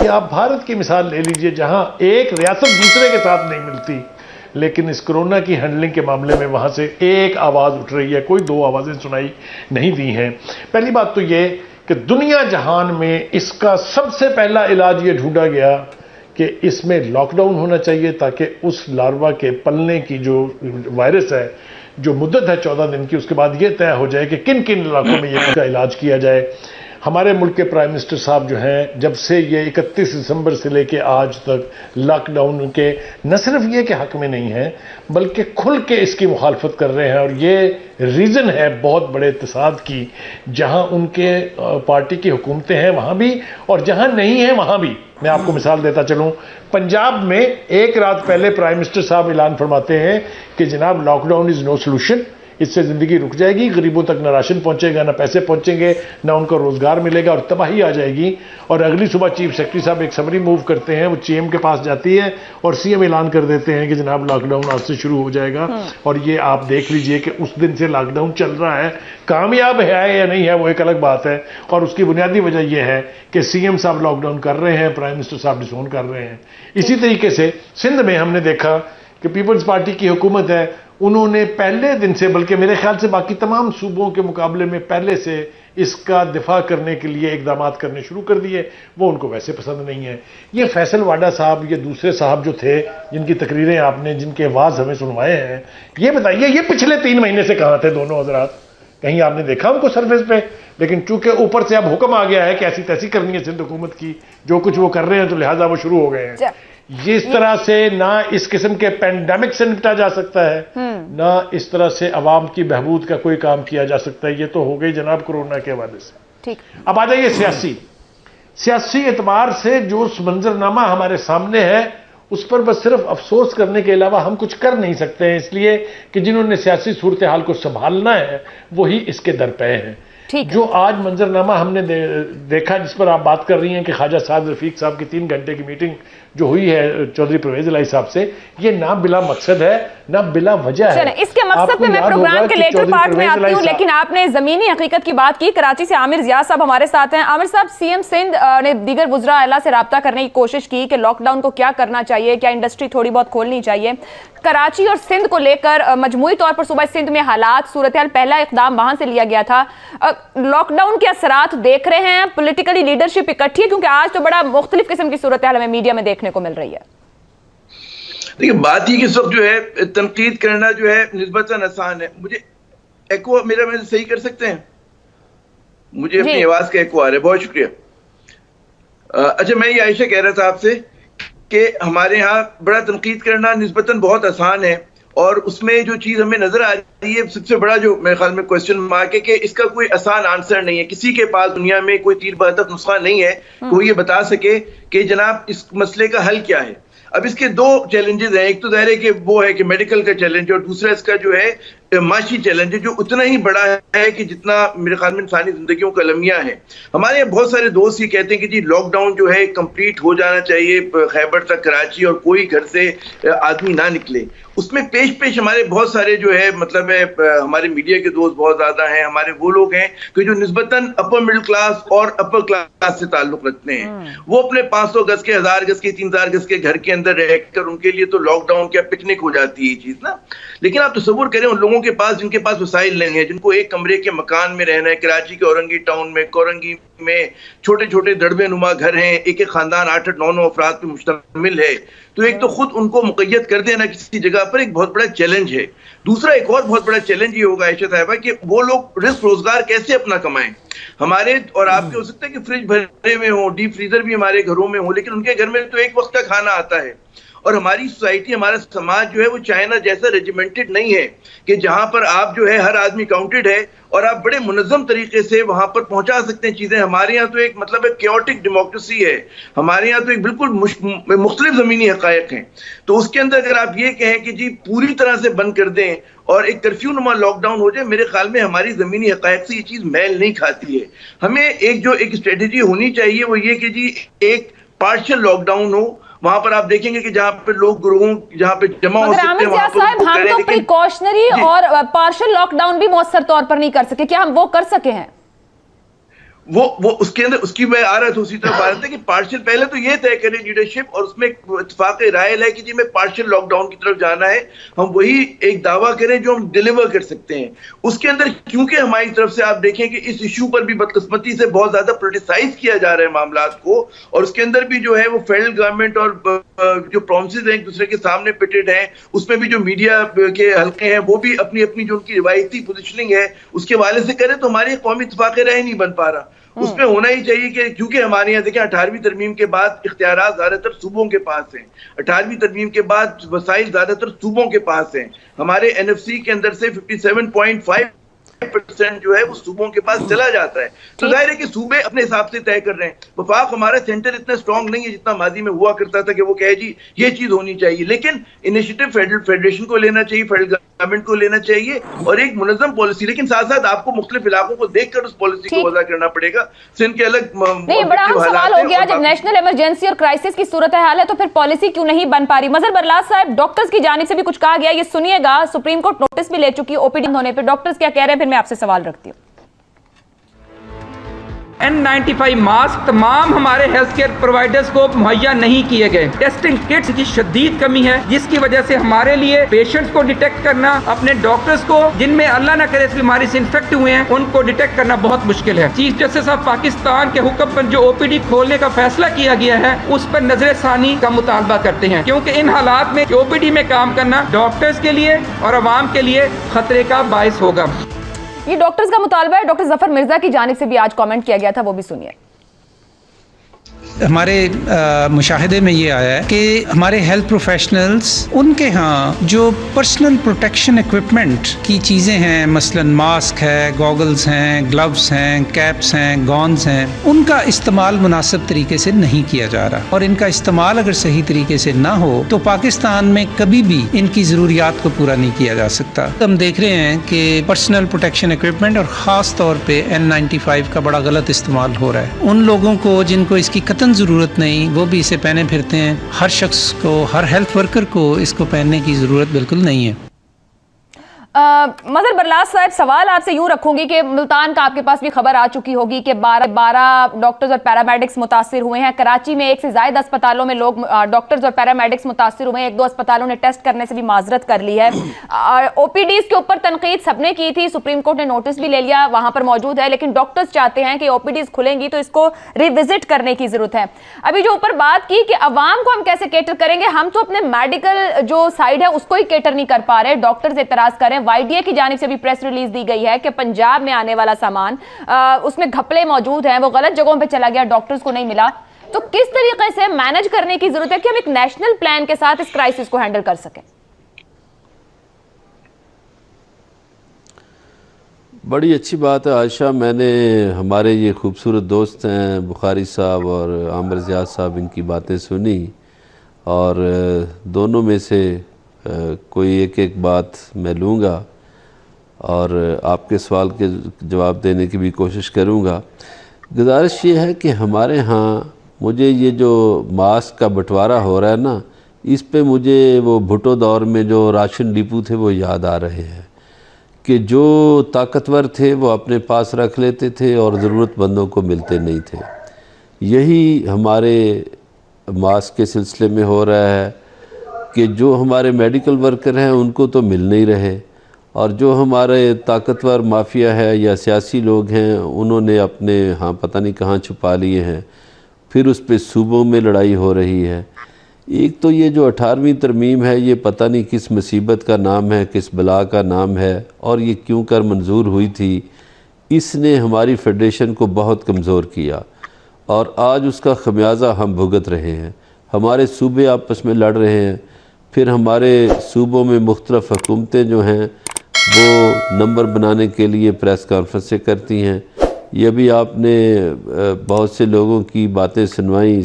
کہ آپ بھارت کی مثال لے لیجئے جہاں ایک ریاست دوسرے کے ساتھ نہیں ملتی، لیکن اس کرونا کی ہینڈلنگ کے معاملے میں وہاں سے ایک آواز اٹھ رہی ہے، کوئی دو آوازیں سنائی نہیں دی ہیں۔ پہلی بات تو یہ کہ دنیا جہان میں اس کا سب سے پہلا علاج یہ ڈھونڈا گیا کہ اس میں لاک ڈاؤن ہونا چاہیے تاکہ اس لاروا کے پلنے کی جو وائرس ہے، جو مدت ہے 14 دن کی، اس کے بعد یہ طے ہو جائے کہ کن کن علاقوں میں یہ کا علاج کیا جائے۔ ہمارے ملک کے پرائم منسٹر صاحب جو ہیں، جب سے یہ 31 دسمبر سے لے کے آج تک لاک ڈاؤن کے نہ صرف یہ کہ حق میں نہیں ہیں بلکہ کھل کے اس کی مخالفت کر رہے ہیں، اور یہ ریزن ہے بہت بڑے اقتصاد کی، جہاں ان کے پارٹی کی حکومتیں ہیں وہاں بھی اور جہاں نہیں ہیں وہاں بھی۔ میں آپ کو مثال دیتا چلوں، پنجاب میں ایک رات پہلے پرائم منسٹر صاحب اعلان فرماتے ہیں کہ جناب lockdown is no solution, اس سے زندگی رک جائے گی، غریبوں تک نہ راشن پہنچے گا، نہ پیسے پہنچیں گے، نہ ان کو روزگار ملے گا اور تباہی آ جائے گی۔ اور اگلی صبح چیف سیکرٹری صاحب ایک سمری موو کرتے ہیں، وہ سی ایم کے پاس جاتی ہے اور سی ایم اعلان کر دیتے ہیں کہ جناب لاک ڈاؤن آج سے شروع ہو جائے گا۔ اور یہ آپ دیکھ لیجئے کہ اس دن سے لاک ڈاؤن چل رہا ہے، کامیاب ہے یا نہیں ہے وہ ایک الگ بات ہے، اور اس کی بنیادی وجہ یہ ہے کہ سی ایم صاحب لاک ڈاؤن کر رہے ہیں، پرائم منسٹر صاحب ڈسون کر رہے ہیں۔ اسی طریقے سے سندھ میں ہم نے دیکھا کہ پیپلز پارٹی کی حکومت ہے، انہوں نے پہلے دن سے، بلکہ میرے خیال سے باقی تمام صوبوں کے مقابلے میں پہلے سے اس کا دفاع کرنے کے لیے اقدامات کرنے شروع کر دیے، وہ ان کو ویسے پسند نہیں ہے۔ یہ فیصل واڈا صاحب، یہ دوسرے صاحب جو تھے جن کی تقریریں آپ نے، جن کے آواز ہمیں سنوائے ہیں، یہ بتائیے یہ پچھلے 3 مہینے سے کہاں تھے دونوں حضرات؟ کہیں آپ نے دیکھا ان کو سرفیس پہ؟ لیکن چونکہ اوپر سے اب حکم آ گیا ہے کہ ایسی تیسی کرنی ہے سندھ حکومت کی، جو کچھ وہ کر رہے ہیں، تو لہٰذا وہ شروع ہو گئے ہیں۔ اس طرح سے نہ اس قسم کے پینڈیمک سے نپٹا جا سکتا ہے، نہ اس طرح سے عوام کی بہبود کا کوئی کام کیا جا سکتا ہے۔ یہ تو ہو گئی جناب کورونا کے حوالے سے۔ اب آ جائیے سیاسی اعتبار سے جو منظرنامہ ہمارے سامنے ہے، اس پر بس صرف افسوس کرنے کے علاوہ ہم کچھ کر نہیں سکتے ہیں، اس لیے کہ جنہوں نے سیاسی صورتحال کو سنبھالنا ہے وہی اس کے درپے ہیں۔ جو آج منظرنامہ ہم نے دیکھا، جس پر آپ بات کر رہی ہیں کہ خواجہ سعد رفیق صاحب کی 3 گھنٹے کی میٹنگ جو ہوئی ہے چودھری پرویز الہی صاحب سے، یہ نہ بلا مقصد ہے نہ بلا وجہ ہے۔ اس کے مقصد پہ میں پروگرام کے لیٹر پارٹ میں آتی ہوں، لیکن آپ نے زمینی حقیقت کی بات کی۔ کراچی سے عامر ضیاء صاحب ہمارے ساتھ ہیں۔ عامر صاحب، سی ایم سندھ نے دیگر وزراء اعلیٰ سے رابطہ کرنے کی کوشش کی کہ لاک ڈاؤن کو کیا کرنا چاہیے، کیا انڈسٹری تھوڑی بہت کھولنی چاہیے۔ کراچی اور سندھ کو لے کر مجموعی طور پر صوبہ سندھ میں حالات، صورتحال، پہلا اقدام وہاں سے لیا گیا تھا۔ لاک ڈاؤن کے اثرات دیکھ رہے ہیں، پولیٹیکلی لیڈرشپ اکٹھی ہے، کیونکہ آج تو بڑا مختلف قسم کی صورتحال ہمیں میڈیا میں دیکھنے کو مل رہی ہے۔ دیکھیں، بات یہ کہ اس وقت جو ہے تنقید کرنا جو ہے نسبتاً آسان ہے۔ مجھے ایکو میرا میں صحیح کر سکتے ہیں؟ مجھے اپنی آواز کا ایکو آ رہا ہے، بہت شکریہ۔ اچھا، میں یہ عائشہ کہہ رہا تھا آپ سے کہ ہمارے ہاں بڑا تنقید کرنا نسبتاً بہت آسان ہے، اور اس میں جو چیز ہمیں نظر آ رہی ہے، سب سے بڑا جو میرے خیال میں کوشچن مارک ہے کہ اس کا کوئی آسان آنسر نہیں ہے۔ کسی کے پاس دنیا میں کوئی تیر بہدف نسخہ نہیں ہے کہ وہ یہ بتا سکے کہ جناب اس مسئلے کا حل کیا ہے۔ اب اس کے 2 چیلنجز ہیں، ایک تو ظاہر ہے کہ وہ ہے کہ میڈیکل کا چیلنج، اور دوسرا اس کا جو ہے معاشی چیلنج ہے، جو اتنا ہی بڑا ہے کہ جتنا میرے خیال میں انسانی زندگیوں کا المیہ ہے۔ ہمارے یہاں بہت سارے دوست یہ کہتے ہیں کہ جی لاک ڈاؤن جو ہے کمپلیٹ ہو جانا چاہیے خیبر تک، کراچی، اور کوئی گھر سے آدمی نہ نکلے۔ اس میں پیش ہمارے بہت سارے جو ہے مطلب ہے ہمارے میڈیا کے دوست بہت زیادہ ہیں، ہمارے وہ لوگ ہیں کہ جو نسبتاً اپر مڈل کلاس اور اپر کلاس سے تعلق رکھتے ہیں۔ وہ اپنے 500 گز کے، 1000 گز کے، 3000 گز کے گھر کے اندر رہ کر ان کے لیے تو لاک ڈاؤن کیا پکنک ہو جاتی ہے یہ چیز نا۔ لیکن آپ تصور کریں ان لوگوں کے پاس جن کے پاس وسائل نہیں ہیں، جن کو ایک کمرے کے مکان میں رہنا ہے، کراچی کے اورنگی ٹاؤن میں، کورنگی میں چھوٹے چھوٹے دڑبے نما گھر ہیں، ایک ایک خاندان 8-8 9-9 افراد پہ مشتمل ہے، تو ایک تو خود ان کو مقید کر دینا کسی جگہ پر ایک بہت بڑا چیلنج ہے۔ دوسرا ایک اور بہت بڑا چیلنج یہ ہوگا عائشہ صاحبہ کہ وہ لوگ رزق روزگار کیسے اپنا کمائیں۔ ہمارے اور آپ کے ہو سکتا ہے کہ فریج بھرے ہوئے ہوں، ڈیپ فریزر بھی ہمارے گھروں میں ہوں، لیکن ان کے گھر میں تو ایک وقت کا کھانا آتا ہے۔ اور ہماری سوسائٹی، ہمارا سماج جو ہے وہ چائنا جیسا ریجیمنٹڈ نہیں ہے کہ جہاں پر آپ جو ہے ہر آدمی کاؤنٹڈ ہے اور آپ بڑے منظم طریقے سے وہاں پر پہنچا سکتے ہیں چیزیں۔ ہمارے یہاں تو ایک مطلب کیوٹک ڈیموکریسی ہے، ہمارے یہاں تو ایک بالکل مختلف زمینی حقائق ہیں۔ تو اس کے اندر اگر آپ یہ کہیں کہ جی پوری طرح سے بند کر دیں اور ایک کرفیو نما لاک ڈاؤن ہو جائے، میرے خیال میں ہماری زمینی حقائق سے یہ چیز میل نہیں کھاتی ہے۔ ہمیں ایک اسٹریٹجی ہونی چاہیے، وہ یہ کہ جی ایک پارشل لاک ڈاؤن ہو، وہاں پر آپ دیکھیں گے کہ جہاں پہ لوگ گروہوں جہاں پہ جمع ہو سکتے ہیں وہاں پر ہم تو پریکاشنری اور پارشل لاک ڈاؤن بھی مؤثر طور پر نہیں کر سکے، کیا ہم وہ کر سکے ہیں؟ وہ اس کے اندر اس کی میں آ رہا تھا اسی طرف آ رہا تھا کہ پارشل پہلے تو یہ طے کرے لیڈرشپ اور اس میں اتفاق رائے ہے کہ جی میں پارشل لاک ڈاؤن کی طرف جانا ہے, ہم وہی ایک دعویٰ کریں جو ہم ڈیلیور کر سکتے ہیں. اس کے اندر کیونکہ ہماری طرف سے آپ دیکھیں کہ اس ایشو پر بھی بدقسمتی سے بہت زیادہ پولیٹیسائز کیا جا رہا ہے معاملات کو, اور اس کے اندر بھی جو ہے وہ فیڈرل گورنمنٹ اور جو پرومسز ہیں ایک دوسرے کے سامنے پٹڈ ہیں, اس میں بھی جو میڈیا کے حلقے ہیں وہ بھی اپنی اپنی جو ان کی روایتی پوزیشننگ ہے اس کے حوالے سے کریں تو ہماری قومی اتفاق رائے نہیں بن پا رہا. اس میں ہونا ہی چاہیے کہ کیونکہ ہمارے یہاں دیکھیں 18ویں ترمیم کے بعد اختیارات زیادہ تر صوبوں کے پاس ہیں, 18ویں ترمیم کے بعد وسائل زیادہ تر صوبوں کے پاس ہیں. ہمارے NFC کے اندر سے 57.5% جو ہے وہ صوبوں کے پاس چلا جاتا ہے, تو ظاہر ہے کہ صوبے اپنے حساب سے طے کر رہے ہیں. وفاق ہمارا سینٹر اتنا اسٹرانگ نہیں ہے جتنا ماضی میں ہوا کرتا تھا کہ وہ کہے جی یہ چیز ہونی چاہیے, لیکن انیشیٹو فیڈریشن کو لینا چاہیے, فیڈرل گورنمنٹ کو لینا چاہیے اور ایک منظم پالیسی, لیکن ساتھ ساتھ آپ کو مختلف علاقوں کو دیکھ کر اس پالیسی کو وضع کرنا پڑے گا. سندھ کے الگ نہیں, بڑا اہم سوال ہو گیا جب نیشنل ایمرجنسی اور کرائسس کی صورتحال ہے تو پھر پالیسی کیوں نہیں بن پا رہی. مظہر برلاس صاحب, ڈاکٹرز کی جانب سے بھی کچھ کہا گیا, یہ سنیے گا. سپریم کورٹ نوٹس بھی لے چکی ہے OPD ہونے پہ, ڈاکٹرز کیا کہہ رہے ہیں پھر میں آپ سے سوال رکھتی ہوں. N95 ماسک تمام ہمارے ہیلتھ کیئر پرووائڈرز کو مہیا نہیں کیے گئے. ٹیسٹنگ کٹس کی شدید کمی ہے جس کی وجہ سے ہمارے لیے پیشنٹس کو ڈیٹیکٹ کرنا, اپنے ڈاکٹرز کو جن میں اللہ نہ کرے اس بیماری سے انفیکٹ ہوئے ہیں ان کو ڈیٹیکٹ کرنا بہت مشکل ہے. چیف جسٹس آف پاکستان کے حکم پر جو OPD کھولنے کا فیصلہ کیا گیا ہے اس پر نظر ثانی کا مطالبہ کرتے ہیں, کیونکہ ان حالات میں OPD میں کام کرنا ڈاکٹرز کے لیے اور عوام کے لیے خطرے کا باعث ہوگا. یہ ڈاکٹرز کا مطالبہ ہے. ڈاکٹر ظفر مرزا کی جانب سے بھی آج کامنٹ کیا گیا تھا, وہ بھی سنیے. ہمارے مشاہدے میں یہ آیا ہے کہ ہمارے ہیلتھ پروفیشنلز ان کے ہاں جو پرسنل پروٹیکشن ایکوپمنٹ کی چیزیں ہیں, مثلا ماسک ہے, گوگلز ہیں, گلوز ہیں, کیپس ہیں, گونز ہیں, ان کا استعمال مناسب طریقے سے نہیں کیا جا رہا, اور ان کا استعمال اگر صحیح طریقے سے نہ ہو تو پاکستان میں کبھی بھی ان کی ضروریات کو پورا نہیں کیا جا سکتا. ہم دیکھ رہے ہیں کہ پرسنل پروٹیکشن ایکوپمنٹ اور خاص طور پہ N95 کا بڑا غلط استعمال ہو رہا ہے. ان لوگوں کو جن کو اس کی ضرورت نہیں وہ بھی اسے پہنے پھرتے ہیں. ہر شخص کو, ہر ہیلتھ ورکر کو اس کو پہننے کی ضرورت بالکل نہیں ہے. مظہر برلاس صاحب, سوال آپ سے یوں رکھوں گی کہ ملتان کا آپ کے پاس بھی خبر آ چکی ہوگی کہ 12 ڈاکٹرز اور پیرامیڈکس متاثر ہوئے ہیں. کراچی میں 1 سے زائد اسپتالوں میں لوگ ڈاکٹرز اور پیرامیڈکس متاثر ہوئے ہیں. 1-2 اسپتالوں نے ٹیسٹ کرنے سے بھی معذرت کر لی ہے. OPDs کے اوپر تنقید سب نے کی تھی, سپریم کورٹ نے نوٹس بھی لے لیا, وہاں پر موجود ہے, لیکن ڈاکٹرز چاہتے ہیں کہ OPDs کھلیں گی تو اس کو ریوزٹ کرنے کی ضرورت ہے. ابھی جو اوپر بات کی کہ عوام کو ہم کیسے کیٹر کریں گے, ہم تو اپنے میڈیکل جو سائیڈ ہے اس کو ہی کیٹر نہیں کر پا رہے. ڈاکٹرز اعتراض کر رہے ہیں. YDA کی جانب سے بھی پریس ریلیز دی گئی ہے کہ پنجاب میں آنے والا سامان اس میں گھپلے موجود ہیں, وہ غلط جگہوں پہ چلا گیا, ڈاکٹرز کو نہیں ملا. تو کس طریقے سے مینج کرنے کی ضرورت ہے کہ ہم ایک نیشنل پلان کے ساتھ اس کرائسس کو ہینڈل کر سکیں؟ بڑی اچھی بات ہے عائشہ. میں نے ہمارے یہ خوبصورت دوست ہیں بخاری صاحب اور عامر زیاد صاحب, ان کی باتیں سنی, اور دونوں میں سے کوئی ایک بات میں لوں گا اور آپ کے سوال کے جواب دینے کی بھی کوشش کروں گا. گزارش یہ ہے کہ ہمارے ہاں مجھے یہ جو ماسک کا بٹوارہ ہو رہا ہے نا, اس پہ مجھے وہ بھٹو دور میں جو راشن ڈپو تھے وہ یاد آ رہے ہیں کہ جو طاقتور تھے وہ اپنے پاس رکھ لیتے تھے اور ضرورت مندوں کو ملتے نہیں تھے. یہی ہمارے ماسک کے سلسلے میں ہو رہا ہے کہ جو ہمارے میڈیکل ورکر ہیں ان کو تو مل نہیں رہے, اور جو ہمارے طاقتور مافیا ہے یا سیاسی لوگ ہیں انہوں نے اپنے ہاں پتہ نہیں کہاں چھپا لیے ہیں. پھر اس پہ صوبوں میں لڑائی ہو رہی ہے. ایک تو یہ جو 18ویں ترمیم ہے یہ پتہ نہیں کس مصیبت کا نام ہے, کس بلا کا نام ہے, اور یہ کیوں کر منظور ہوئی تھی. اس نے ہماری فیڈریشن کو بہت کمزور کیا اور آج اس کا خمیازہ ہم بھگت رہے ہیں. ہمارے صوبے آپس میں لڑ رہے ہیں, پھر ہمارے صوبوں میں مختلف حکومتیں جو ہیں وہ نمبر بنانے کے لیے پریس کانفرنسیں کرتی ہیں. یہ بھی آپ نے بہت سے لوگوں کی باتیں سنوائیں